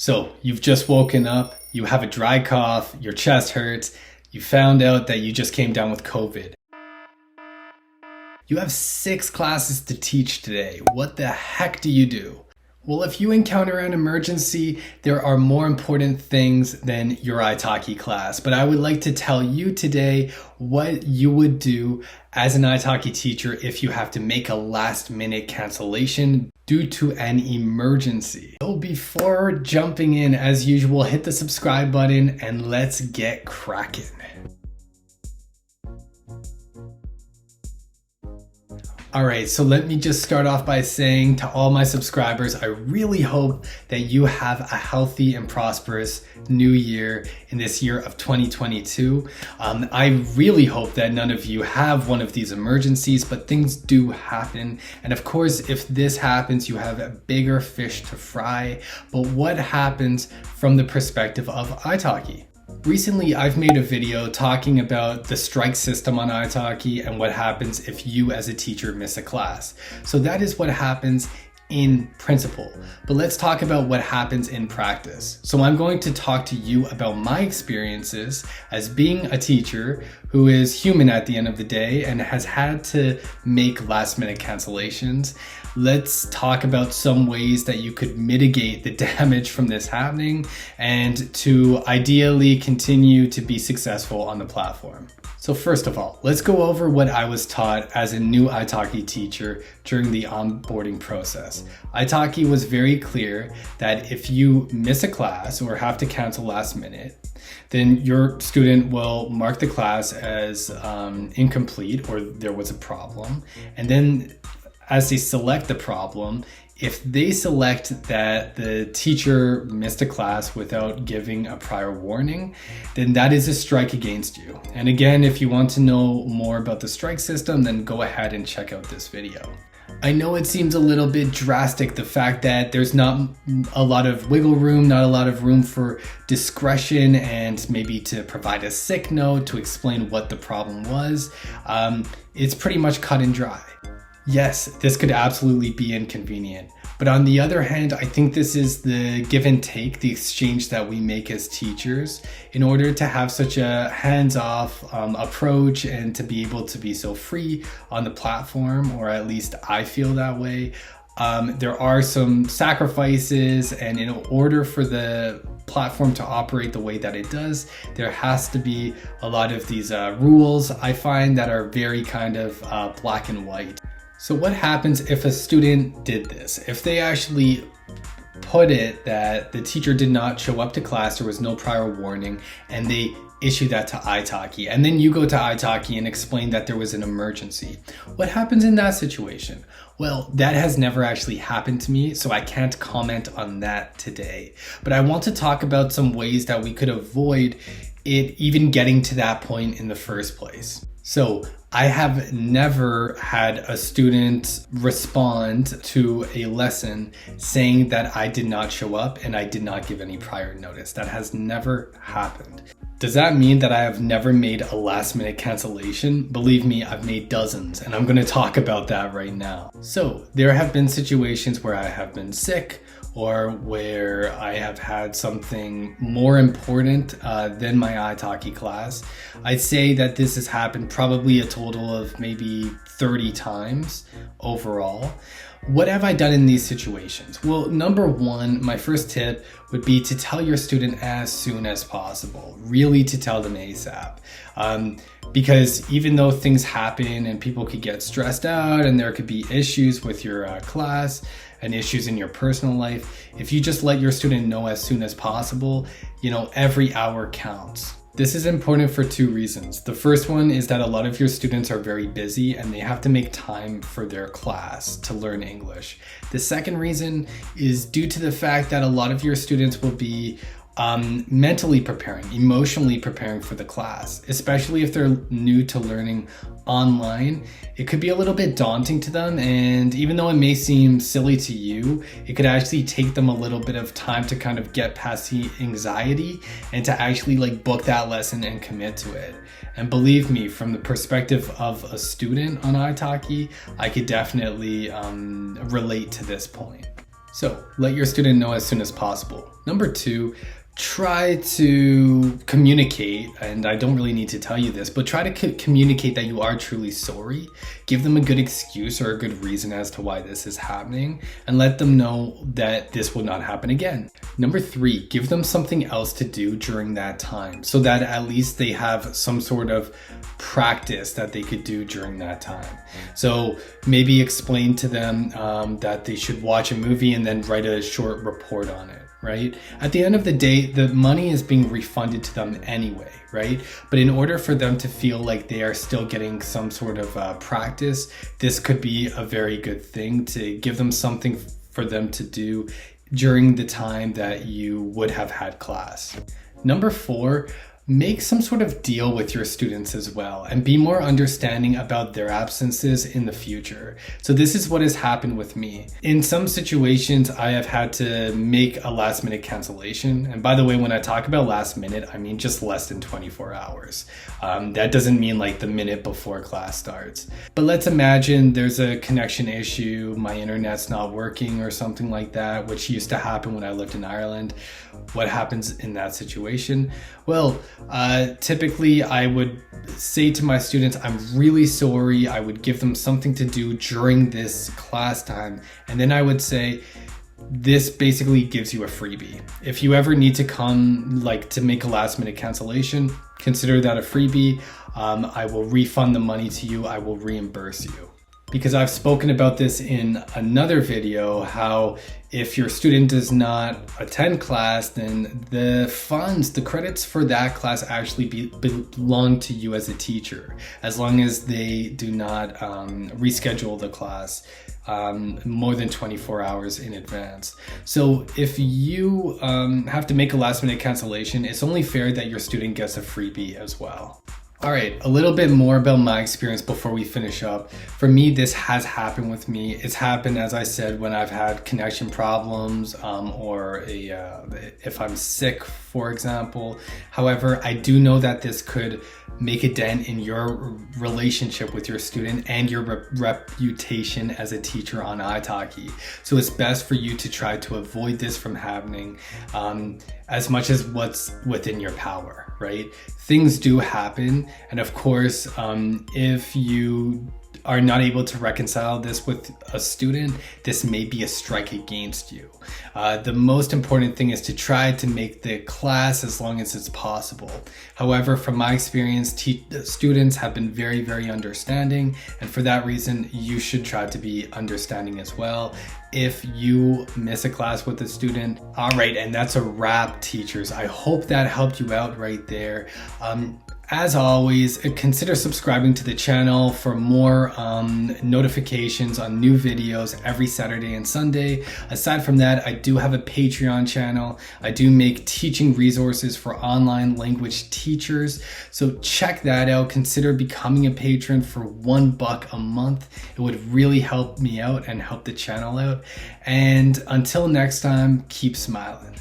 So you've just woken up, you have a dry cough, your chest hurts, you found out that you just came down with COVID. You have 6 classes to teach today. What the heck do you do? Well, if you encounter an emergency, there are more important things than your iTalki class. But I would like to tell you today what you would do as an iTalki teacher if you have to make a last-minute cancellation due to an emergency. So before jumping in, as usual, hit the subscribe button and let's get cracking. Alright, so let me just start off by saying to all my subscribers, I really hope that you have a healthy and prosperous new year in this year of 2022. I really hope that none of you have one of these emergencies, but things do happen. And of course, if this happens, you have a bigger fish to fry. But what happens from the perspective of iTalki? Recently, I've made a video talking about the strike system on iTalki and what happens if you as a teacher miss a class. So that is what happens in principle, but let's talk about what happens in practice. So I'm going to talk to you about my experiences as being a teacher who is human at the end of the day and has had to make last minute cancellations. Let's talk about some ways that you could mitigate the damage from this happening and to ideally continue to be successful on the platform. So first of all, let's go over what I was taught as a new iTalki teacher during the onboarding process. iTalki was very clear that if you miss a class or have to cancel last minute, then your student will mark the class as incomplete or there was a problem. And then as they select the problem, if they select that the teacher missed a class without giving a prior warning, then that is a strike against you. And again, if you want to know more about the strike system, then go ahead and check out this video. I know it seems a little bit drastic, the fact that there's not a lot of wiggle room, not a lot of room for discretion and maybe to provide a sick note to explain what the problem was. It's pretty much cut and dry. Yes, this could absolutely be inconvenient, but on the other hand, I think this is the give and take, the exchange that we make as teachers in order to have such a hands-off approach and to be able to be so free on the platform, or at least I feel that way. There are some sacrifices, and in order for the platform to operate the way that it does, there has to be a lot of these rules I find that are very kind of black and white. So what happens if a student did this? If they actually put it that the teacher did not show up to class, there was no prior warning, and they issue that to iTalki, and then you go to iTalki and explain that there was an emergency. What happens in that situation? Well, that has never actually happened to me, so I can't comment on that today. But I want to talk about some ways that we could avoid it even getting to that point in the first place. So I have never had a student respond to a lesson saying that I did not show up and I did not give any prior notice. That has never happened. Does that mean that I have never made a last minute cancellation? Believe me, I've made dozens, and I'm going to talk about that right now. So there have been situations where I have been sick, or where I have had something more important than my iTalki class. I'd say that this has happened probably a total of maybe 30 times overall. What have I done in these situations? Well, number one, my first tip would be to tell your student as soon as possible, really to tell them ASAP. Because even though things happen and people could get stressed out and there could be issues with your class and issues in your personal life, if you just let your student know as soon as possible, every hour counts. This is important for 2 reasons. The first one is that a lot of your students are very busy and they have to make time for their class to learn English. The second reason is due to the fact that a lot of your students will be mentally preparing, emotionally preparing for the class, especially if they're new to learning online. It could be a little bit daunting to them, and even though it may seem silly to you, it could actually take them a little bit of time to kind of get past the anxiety and to actually book that lesson and commit to it. And believe me, from the perspective of a student on iTalki, I could definitely relate to this point. So let your student know as soon as possible. Number 2, try to communicate, and I don't really need to tell you this, but try to communicate that you are truly sorry. Give them a good excuse or a good reason as to why this is happening, and let them know that this will not happen again. Number 3, give them something else to do during that time so that at least they have some sort of practice that they could do during that time. So maybe explain to them that they should watch a movie and then write a short report on it. Right? At the end of the day, the money is being refunded to them anyway, right? But in order for them to feel like they are still getting some sort of practice, this could be a very good thing to give them something for them to do during the time that you would have had class. Number 4, make some sort of deal with your students as well and be more understanding about their absences in the future. So this is what has happened with me. In some situations, I have had to make a last minute cancellation. And by the way, when I talk about last minute, I mean just less than 24 hours. That doesn't mean like the minute before class starts. But let's imagine there's a connection issue, my internet's not working or something like that, which used to happen when I lived in Ireland. What happens in that situation? Well, typically I would say to my students, I'm really sorry. I would give them something to do during this class time. And then I would say, this basically gives you a freebie. If you ever need to come to make a last minute cancellation, consider that a freebie. I will refund the money to you. I will reimburse you. Because I've spoken about this in another video, how if your student does not attend class, then the funds, the credits for that class actually belong to you as a teacher, as long as they do not reschedule the class more than 24 hours in advance. So if you have to make a last minute cancellation, it's only fair that your student gets a freebie as well. All right, a little bit more about my experience before we finish up. For me, this has happened with me. It's happened, as I said, when I've had connection problems or if I'm sick, for example. However, I do know that this could make a dent in your relationship with your student and your reputation as a teacher on iTalki. So it's best for you to try to avoid this from happening as much as what's within your power, right? Things do happen. And of course, if you are not able to reconcile this with a student, this may be a strike against you. The most important thing is to try to make the class as long as it's possible. However, from my experience, students have been very, very understanding. And for that reason, you should try to be understanding as well if you miss a class with a student. All right, and that's a wrap, teachers. I hope that helped you out right there. As always, consider subscribing to the channel for more notifications on new videos every Saturday and Sunday. Aside from that, I do have a Patreon channel. I do make teaching resources for online language teachers. So check that out. Consider becoming a patron for $1 a month. It would really help me out and help the channel out. And until next time, keep smiling.